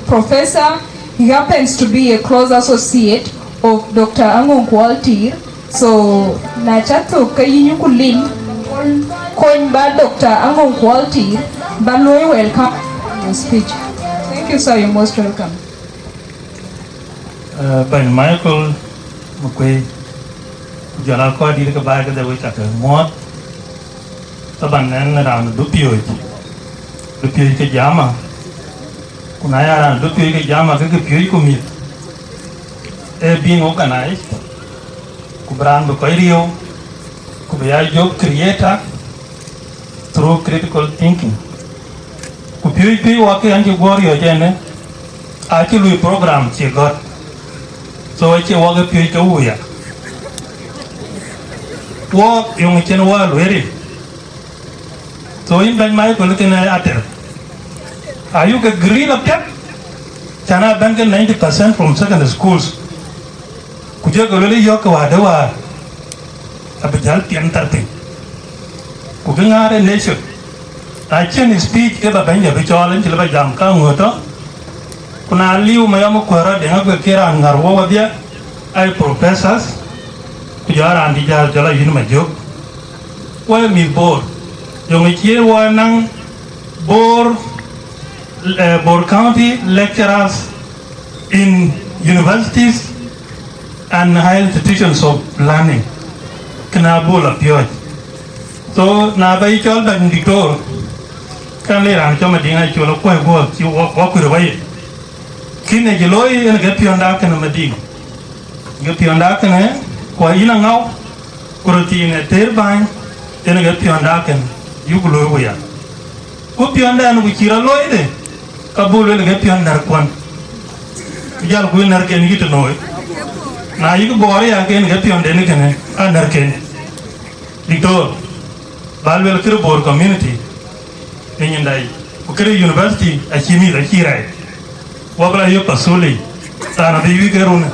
professor. He happens to be a close associate of Dr. Angong Waltir. So, na chato kayi kulin coin ba Dr. Angong Waltir, but welcome your speech. Thank you, sir. You're most welcome. By Michael McQuay, Jana ko di ka ba ka daw sa mo. Taban nan ran dupiyo ka jama. Kunaya ran dupiyo ka jama ka piyo ko mi. Being organized, kubran ba rio, kubaya job creator through critical thinking. Kupiyo wa ka anji warrior jene. Actually program che got. So I say walk up here to Uya. Walk yung chen wall very. So in Ben Michael looking at it. Are you a grill of that? Chana bank 90% from secondary schools. Could you go really yoke wadawa? A bajal piantarting. Cooking out a nation. I can speak ever banya bichol and chilaba jam kang water. Kuna liu Mayom kwara Deng ko kira ngarwo wadia ay professors kujara andi jala yun majok wa mi bor yung ichie wa nang bor county lecturers in universities and higher institutions of learning kana bola pio so na bai chol ban diktor kan le ran choma dinga cholo ko chi wa ku bai kine jeloi ene get pionda kana mading get pionda kana kwa ina ngau kurotine terban ene get pionda kana yugulo ya ku pionda anu kira loide kabulu ene get pionda kwan jal ku nar ken yito noy na yugo bore ya ken get pionda ene kana anar ken diktor balwel kiro bor community enyandai ku kire university achimi da kirai Wabla yo pasuli, sana biwi keruna.